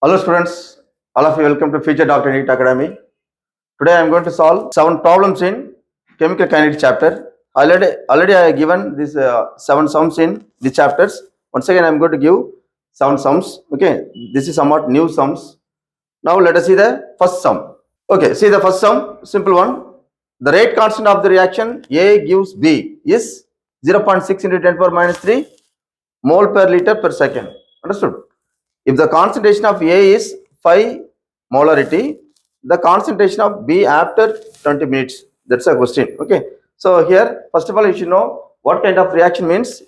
Hello students, all of you welcome to Future Doctor NEET Academy. Today I am going to solve 7 problems in chemical kinetics chapter. Already I have given these 7 sums in the chapters. Once again I am going to give 7 sums. Okay, this is somewhat new sums. Now let us see the first sum. Okay, see the first sum, simple one. The rate constant of the reaction A gives B is 0.6 into 10 power minus 3 mole per liter per second. Understood? If the concentration of A is 5 molarity, the concentration of B after 20 minutes. That's a question. Okay. So here, first of all, you should know what kind of reaction means.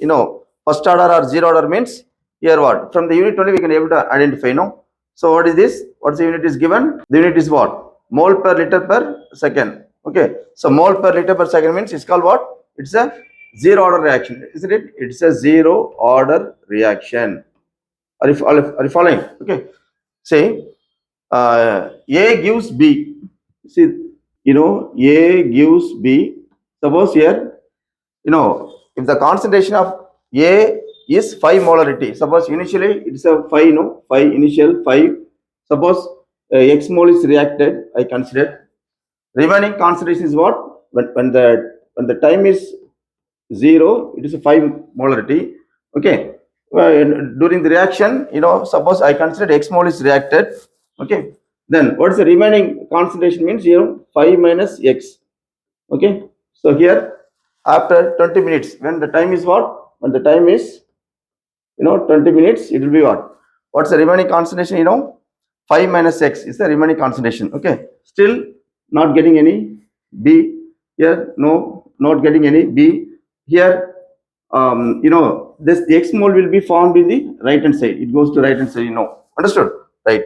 First order or zero order means here what? From the unit only we can able to identify. So what is this? What's the unit is given? The unit is what? Mole per liter per second. Okay. So mole per liter per second means it's called what? It's a zero order reaction, isn't it? It's a zero order reaction. Are you following? Okay. Say A gives B. See, A gives B. Suppose here, if the concentration of A is 5 molarity. Suppose initially it's a 5, 5 initial 5. Suppose X mole is reacted. I consider remaining concentration is what? When the time is 0, it is a 5 molarity. Okay. During the reaction, suppose I consider X mole is reacted. Okay. Then what is the remaining concentration means? 5 minus X. Okay. So here after 20 minutes, when the time is what? When the time is 20 minutes, it will be what? What's the remaining concentration? 5 minus X is the remaining concentration. Okay. Still not getting any B. Here, no, not getting any B. Here, this X mole will be formed in the right hand side. It goes to right hand side. Understood? Right.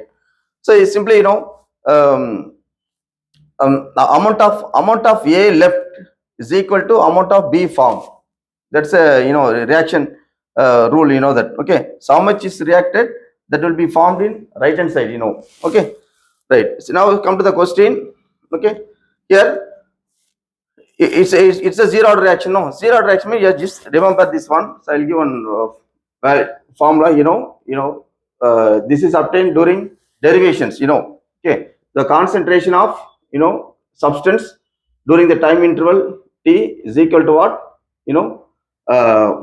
So it's simply the amount of A left is equal to amount of B formed. That's a reaction rule. That. Okay. So how much is reacted, that will be formed in right hand side. Okay. Right. So now come to the question. Okay. Here it's a zero order reaction. No, zero order reaction means you just remember this one. So I'll give one formula. This is obtained during derivations. Okay, the concentration of substance during the time interval T is equal to what?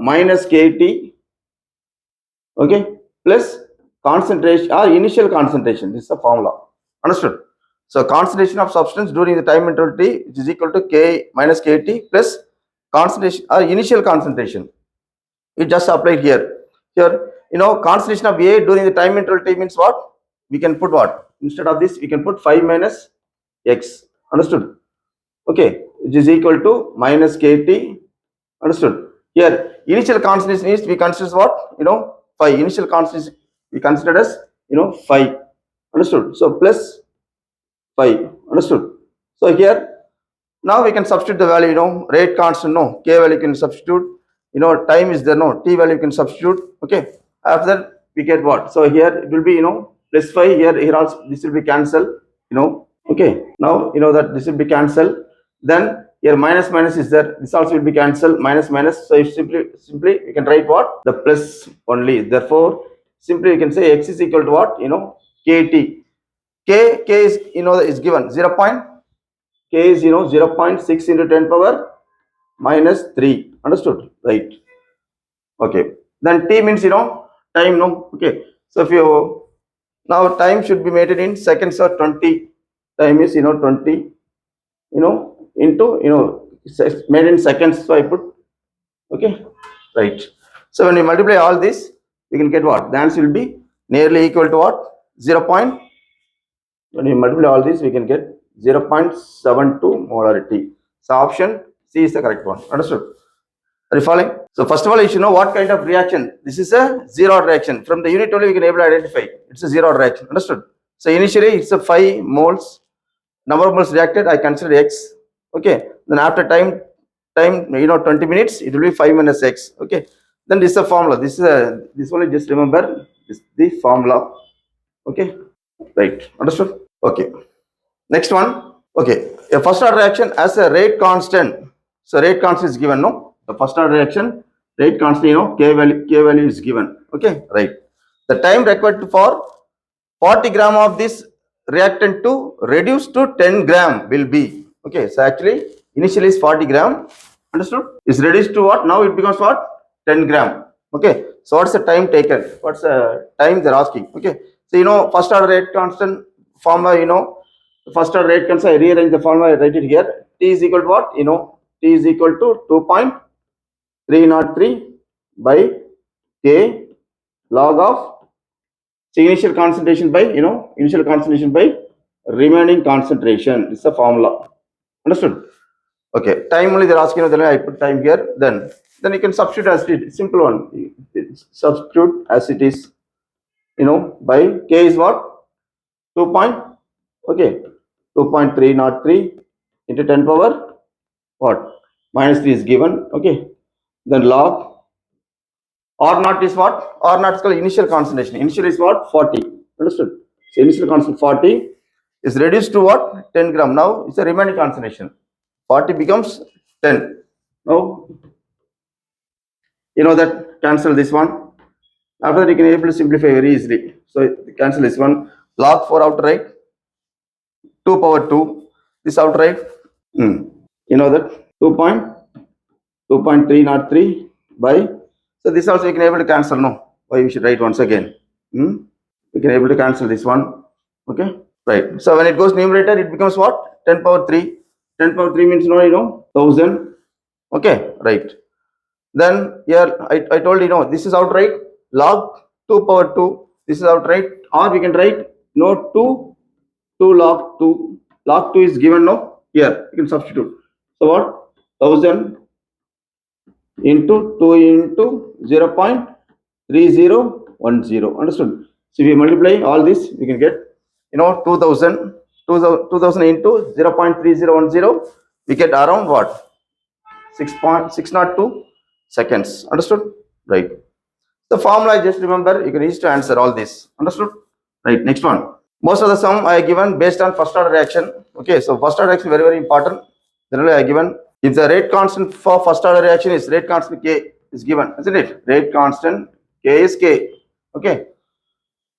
Minus KT. Okay, plus concentration or initial concentration. This is the formula. Understood? So concentration of substance during the time interval T is equal to K minus KT plus concentration or initial concentration. It just applied here. Here, concentration of A during the time interval T means what? We can put what? Instead of this, we can put 5 minus X. Understood? Okay, it is equal to minus KT. Understood? Here, initial concentration is we consider what? 5. Initial concentration we consider as 5. Understood? So plus 5. Understood? So here now we can substitute the value. Rate constant, no, K value can substitute. Time is there, no, T value can substitute. Okay. After that we get what? So here it will be plus 5. Here also this will be cancelled. Okay. Now that this will be cancelled. Then here minus is there. This also will be cancelled. Minus. So if simply we can write what? The plus only. Therefore simply we can say X is equal to what? KT. K is is given 0. K is 0.6 into 10 power minus 3. Understood? Right. Okay. Then T means time. No. Okay. So if you now time should be made in seconds or 20. Time is 20. Into made in seconds. So I put. Okay. Right. So when we multiply all this, we can get what? The answer will be nearly equal to what? 0. When we multiply all this, we can get 0.72 molarity. So option C is the correct one. Understood? Are you following? So first of all, you should know what kind of reaction. This is a zero order reaction. From the unit only we can able to identify. It's a zero order reaction. Understood? So initially it's a 5 moles. Number of moles reacted, I consider X. Okay. Then after time 20 minutes, it will be 5 minus X. Okay. Then this is a formula. This only just remember this the formula. Okay. Right. Understood? Okay. Next one. Okay. A first order reaction as a rate constant. So rate constant is given, no? The first order reaction, rate constant, K value is given. Okay. Right. The time required for 40 gram of this reactant to reduce to 10 gram will be. Okay, so actually initially is 40 gram. Understood? Is reduced to what? Now it becomes what? 10 gram. Okay, so what's the time taken? What's the time they're asking? Okay, so first order rate constant formula, first order rate constant, I rearrange the formula, I write it here. T is equal to what? T is equal to 2.303 by K log of initial concentration by remaining concentration. It's the formula. Understood? Okay, time only they're asking, then I put time here, then you can substitute as it is. Simple one. Substitute as it is, by K is what? 2 point, okay, 2.303 into 10 power what? -3 is given, okay. Then log R naught is what? R naught is called initial concentration. Initial is what? 40. Understood? So initial concentration 40 is reduced to what? 10 gram. Now it's a remaining concentration. 40 becomes 10. Now that cancel this one. After that you can able to simplify very easily. So cancel this one. Log 4 outright. 2 power 2. This outright. That 2.303 by. So this also you can able to cancel. No. Why we should write once again. We can able to cancel this one. Okay. Right. So when it goes numerator, it becomes what? 10 power 3. 10 power 3 means 1000. Okay. Right. Then here I told this is outright log 2 power 2. This is outright, or we can write 2 log 2. Log 2 is given now. Here you can substitute. So what? 1000 into 2 into 0.3010. Understood? So if we multiply all this, we can get 2000 into 0.3010. We get around what? 6.602 seconds. Understood? Right. The formula I just remember, you can use to answer all this. Understood? Right. Next one. Most of the sum I given based on first order reaction. Okay, so first order reaction very, very important. Generally I given, if the rate constant for first order reaction is rate constant K is given, isn't it? Rate constant K is K. Okay.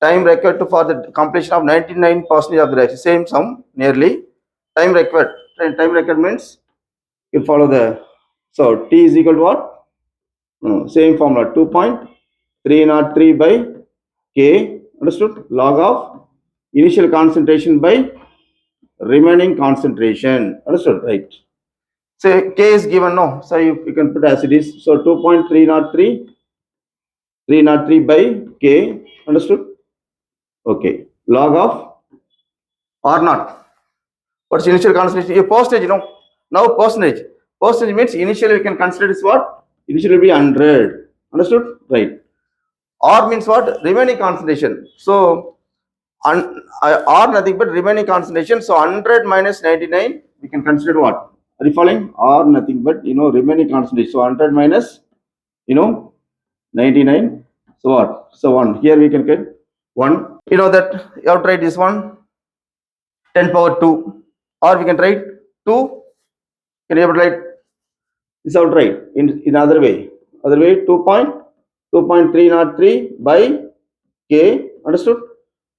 Time required for the completion of 99% of the reaction. Same sum nearly. Time required. Time required means you follow the. So T is equal to what? Same formula. 2.303 by K. Understood? Log of initial concentration by remaining concentration. Understood? Right. So K is given, no. So you can put as it is. So 2.303 by K. Understood? Okay. Log of R naught. What's initial concentration? A percentage, Now percentage. Percentage means initially we can consider is what? Initially will be 100. Understood? Right. R means what? Remaining concentration. So R nothing but remaining concentration. So 100 minus 99, we can consider what? Are you following? R nothing but remaining concentration. So 100 minus 99. So what? So 1. Here we can get 1. That outright is 1. 10 power 2. Or we can write 2. Can you able to write this outright in other way? Other way 2.303 by K. Understood?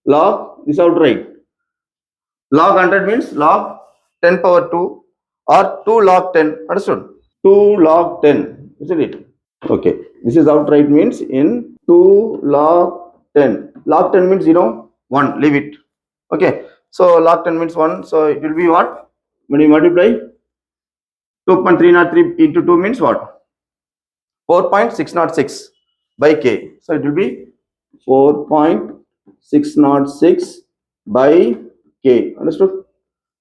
Log this outright. Log 100 means log 10 power 2 or 2 log 10. Understood? 2 log 10. Isn't it? Okay. This is outright means in 2 log 10. Log 10 means 1. Leave it. Okay. So log 10 means 1. So it will be what? When you multiply 2.303 into 2 means what? 4.606 by K. So it will be 4.606 by K. Understood?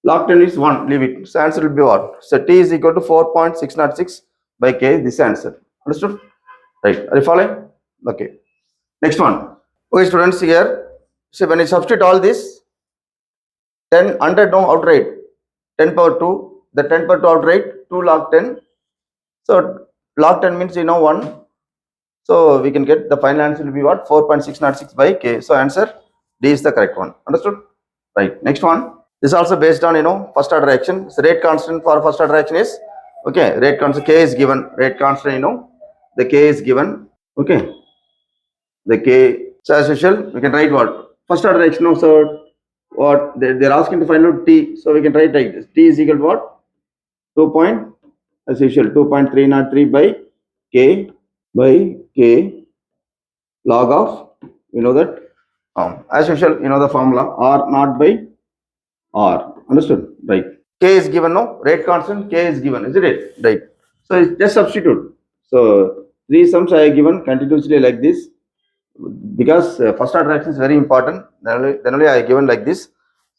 Log 10 is 1. Leave it. So answer will be what? So T is equal to 4.606 by K. This answer. Understood? Right. Are you following? Okay. Next one. Okay, students, here. So when you substitute all this, then 100 outright, 10 power 2. The 10 power 2 outright, 2 log 10. So log 10 means 1. So we can get the final answer will be what? 4.606 by K. So answer D is the correct one. Understood? Right. Next one. This is also based on first order reaction. So rate constant for first order reaction is okay. Rate constant K is given. Rate constant the K is given. Okay. The K. So as usual, we can write what? first order reaction. No, so what they're asking to find out T. So we can write like this. T is equal to what? 2 as usual 2.303 by K log of, you know that, as usual, you know the formula, R naught by R. Understood? Right. K is given, no? Rate constant, K is given, isn't it? Right. So just substitute. So three sums I have given continuously like this, because first order reaction is very important. Then only I have given like this.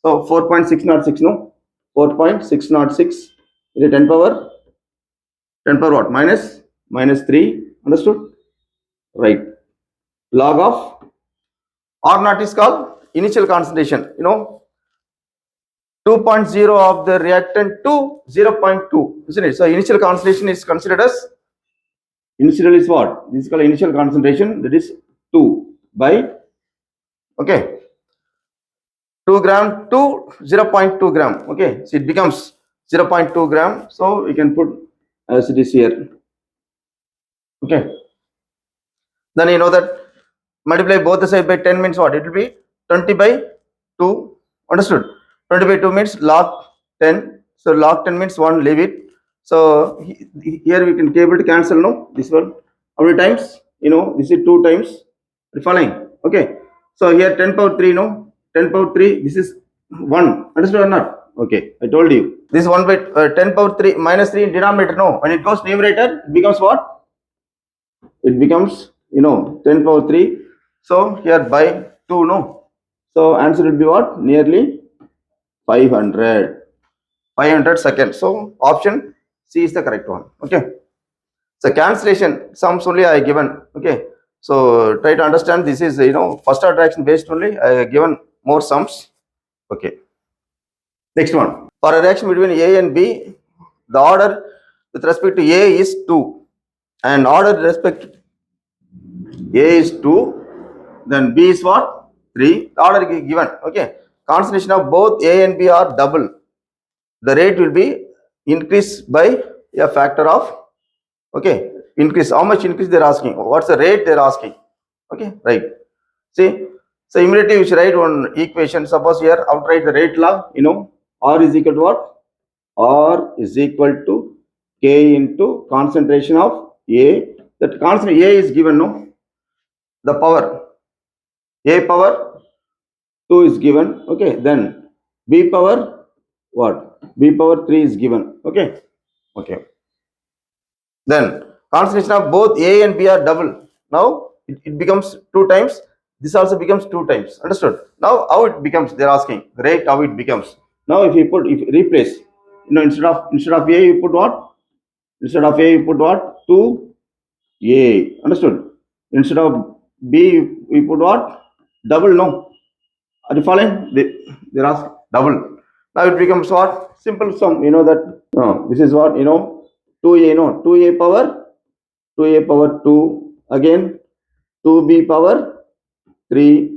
So 4.606, no? 4.606 is a 10 power what? Minus 3. Understood? Right. Log of R naught is called initial concentration. You know, 2.0 of the reactant to 0.2, isn't it? So initial concentration is considered as, initial is what? This is called initial concentration, that is 2 by, okay, 2 gram to 0.2 gram. Okay, so it becomes 0.2 gram. So we can put as it is here. Okay, then you know that multiply both the side by 10 means what? It will be 20 by 2. Understood? 20 by 2 means log 10. So log 10 means 1, leave it. So here we can be able to cancel, no? This one. How many times? You know, this is 2 times. Are you following? Okay. So here 10 power 3, no? 10 power 3, this is 1. Understood or not? Okay, I told you. This 1 by 10 power 3 minus 3 in denominator, no? When it goes numerator, it becomes what? It becomes, you know, 10 power 3. So here by 2, no? So answer will be what? Nearly 500 seconds. So option C is the correct one. Okay. So cancellation sums only I given. Okay. So try to understand, this is, you know, first order reaction based only. I have given more sums. Okay. Next one. For a reaction between A and B, the order with respect to A is 2 and order with respect to A is 2, then B is what? 3. The order is given. Okay. Concentration of both A and B are double. The rate will be increased by a factor of, okay, increase. How much increase they're asking? What's the rate they're asking? Okay, right. See, so immediately we should write one equation. Suppose here, outright the rate law, you know, R is equal to what? R is equal to K into concentration of A. That constant A is given, no? The power, A power 2 is given. Okay, then B power what? B power 3 is given. Okay, okay. Then concentration of both A and B are double. Now it becomes 2 times. This also becomes 2 times. Understood? Now how it becomes? They're asking the rate how it becomes. Now if you replace, you know, instead of A you put what? Instead of A you put what? 2A. Understood? Instead of B we put what? Double. No. Are you following? They're asking double. Now it becomes what? Simple sum. You know that. No, this is what, you know, 2A, no, 2A power 2, again 2B power 3.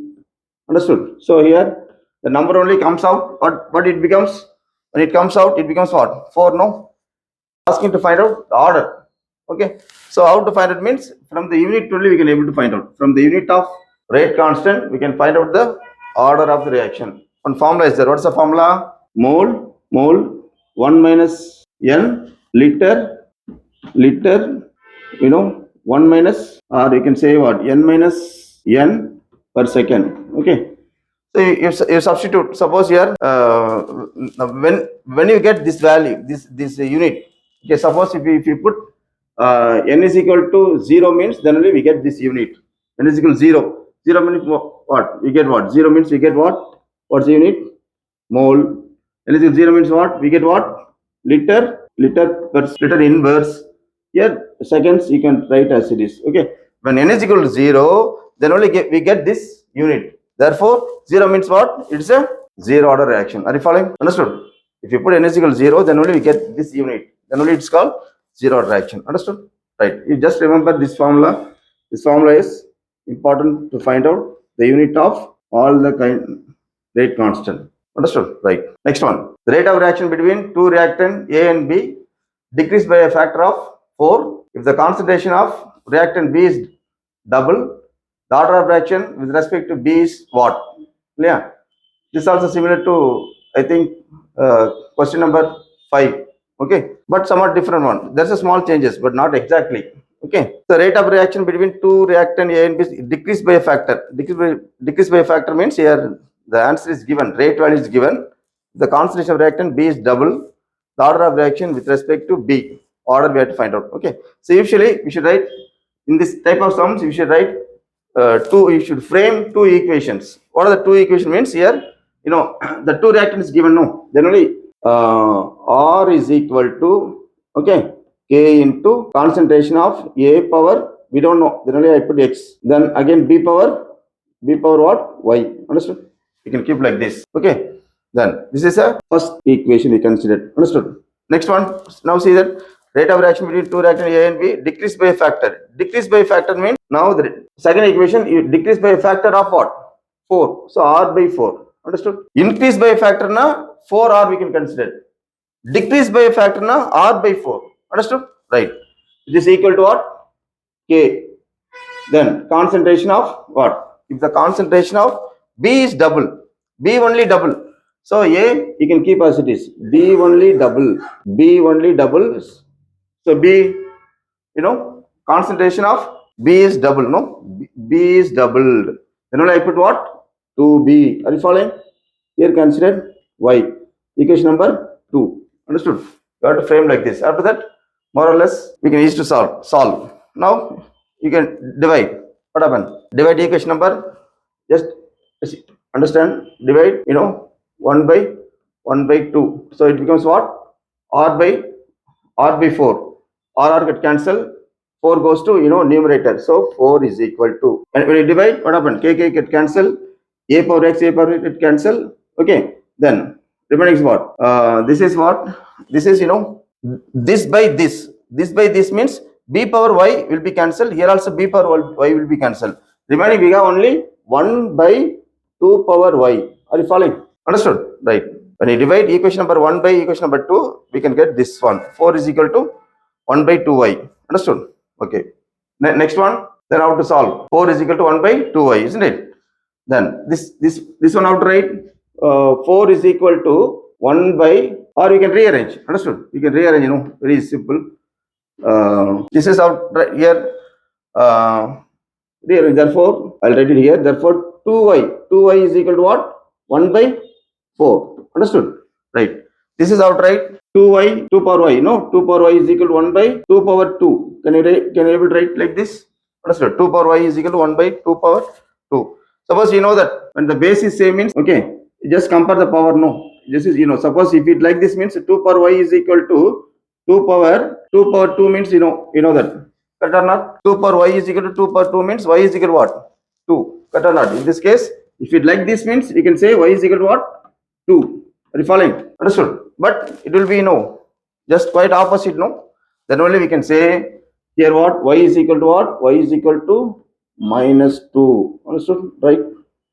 Understood? So here the number only comes out, but it becomes, when it comes out, it becomes what? 4, no? Asking to find out the order. Okay. So how to find out means, from the unit only we can able to find out. From the unit of rate constant, we can find out the order of the reaction. One formula is there. What's the formula? Mole 1 minus N liter, you know, 1 minus, or you can say what? N minus N per second. Okay. So you substitute. Suppose here, when you get this value, this unit. Okay. Suppose if you put N is equal to 0 means, then only we get this unit. N is equal to 0. 0 means what? We get what? 0 means we get what? What's the unit? Mole. N is equal to 0 means what? We get what? Liter per liter inverse. Here seconds you can write as it is. Okay. When N is equal to 0, then only we get this unit. Therefore 0 means what? It's a zero order reaction. Are you following? Understood? If you put N is equal to 0, then only we get this unit. Then only it's called zero order reaction. Understood? Right. You just remember this formula. This formula is important to find out the unit of all the rate constant. Understood? Right. Next one. The rate of reaction between two reactant A and B decreased by a factor of 4 if the concentration of reactant B is double. The order of reaction with respect to B is what? Yeah. This is also similar to, I think, question number 5. Okay, but somewhat different one. There's a small changes, but not exactly. Okay, the rate of reaction between two reactant A and B is decreased by a factor. Decreased by a factor means here the answer is given, rate value is given. The concentration of reactant B is double the order of reaction with respect to B. Order we have to find out. Okay, so usually we should write in this type of sums. You should write you should frame two equations. What are the two equations means here? The two reactants given, no, then only R is equal to, okay, K into concentration of A power, we don't know, then only I put X, then again B power what? Y, understood? You can keep like this, okay. Then this is a first equation we considered, understood? Next one, now see that rate of reaction between two reactants A and B decreased by a factor. Decreased by a factor means now the second equation you decrease by a factor of what? 4. So R by 4. Understood? Increase by a factor na 4R we can consider. Decrease by a factor na R by 4. Understood? Right. This is equal to what? K. Then concentration of what? If the concentration of B is double, B only double. So A you can keep as it is. B only double. B only double. So B, concentration of B is double, no? B is doubled. Then only I put what? 2B. Are you following? Here consider Y. Equation number 2. Understood? You have to frame like this. After that, more or less, we can easy to solve. Now, you can divide. What happened? Divide equation number. Just understand. Divide, 1 by 2. So it becomes what? R by 4. R get cancel. 4 goes to numerator. So 4 is equal to. And when you divide, what happened? K get cancel. A power x get cancel. Okay. Then remaining is what? This is what? This is this by this. This by this means b power y will be cancelled. Here also b power y will be cancelled. Remaining we have only 1 by 2 power y. Are you following? Understood? Right. When you divide equation number 1 by equation number 2, we can get this one. 4 is equal to 1 by 2y. Understood? Okay. Next one. Then how to solve? 4 is equal to 1 by 2y, isn't it? Then this one how to write? 4 is equal to 1 by, or you can rearrange. Understood? You can rearrange, very simple. This is out right here. Rearrange. Therefore, I'll write it here. Therefore, 2y is equal to what? 1 by 4. Understood? Right. This is outright 2y, 2 power y. 2 power y is equal to 1 by 2 power 2. Can you able to write like this? Understood? 2 power y is equal to 1 by 2 power 2. Suppose you know that when the base is same means, okay, just compare the power. No, this is, suppose if it like this means 2 power y is equal to 2 power 2 means, you know that. Correct or not? 2 power y is equal to 2 power 2 means y is equal to what? 2. Correct or not? In this case, if it like this means, you can say y is equal to what? 2. Are you following? Understood? But it will be, just quite opposite, no? Then only we can say here what? Y is equal to what? Y is equal to -2. Understood? Right?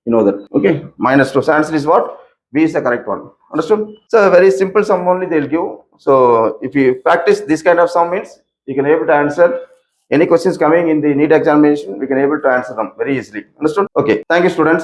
You know that. Okay? -2. So answer is what? B is the correct one. Understood? So a very simple sum only they'll give. So if you practice this kind of sum means you can able to answer any questions coming in the NEET examination, we can able to answer them very easily. Understood? Okay. Thank you, students.